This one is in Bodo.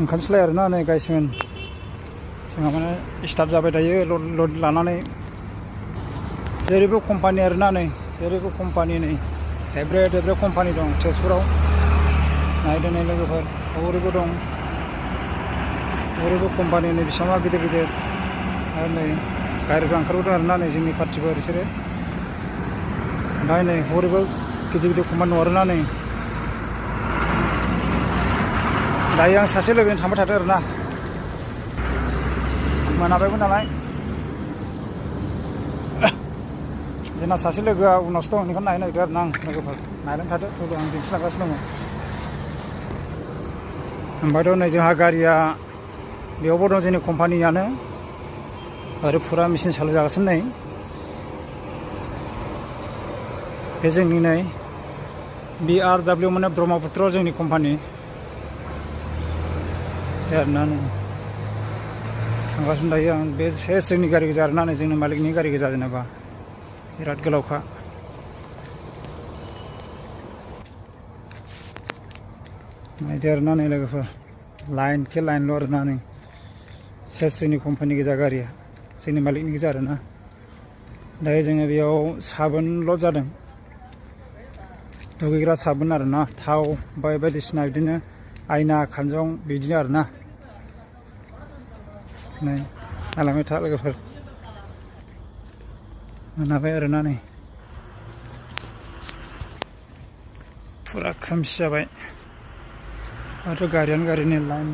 ओंखारसैलाय आरोना नै गाइसमोन जोंहा माने स्टार्ट जाबाय थायो लड लानानै जेरैबो कम्पानि आरोना नै जेरैबो कम्पानि नै एभ्रि कम्पानि दं तेजपुराव नायदो नै लोगोफोर ओरैबो दं ओरैबो कम्पानि नै बेसेबां गिदिर गिदिर आरो नै गारिफ्रा ओंखारबोदों आरोना नै जोंनि पार्टिफोर बिसोरो ओमफ्राय नै ओरैबो गिदिर गिदिर कम्पानि दं आरोना नै दायो आं सासे लोगोजों थांबाय थादों आरोना मोनाबायबो नालाय जोंना सासे लोगोआ उनावसो दं बेखौनो नायनो नागिरदों आरोना आं लोगोफोर नायनानै थादो लोगो आं दिन्थिलांगासिनो दङ ओमफ्रायथ' नै जोंहा गारिया बेयावबो दं जोंनि कम्पानियानो आरो फुरा मेचिन सालायजागासिनो नै बे जोंनि नै BRW माने ब्रह्मपुत्र जोंनि कम्पानि आरोना नै थांगासिनो दायो आं बे सेस जोंनि गारि गोजा आरोना नै जोंनि मालिकनि गारि गोजा जेनेबा बिराद गोलावखा नायदो आरोना नै लोगोफोर लाइनखे लाइनल' आरोना नै सेस जोंनि कम्पानि गोजा गारिया जोंनि मालिकनि गोजा आरोना दायो जोङो बेयाव साबोनल' जादों दुगैग्रा साबोन आरोना थाव ओमफ्राय बायदिसिना बिदिनो आयना खानजं बिदिनो आरोना नै नायलांबाय था लोगोफोर मोनाबाय आरोना नै फुरा खोमसि जाबाय आरो गारियानो गारि नै लाइन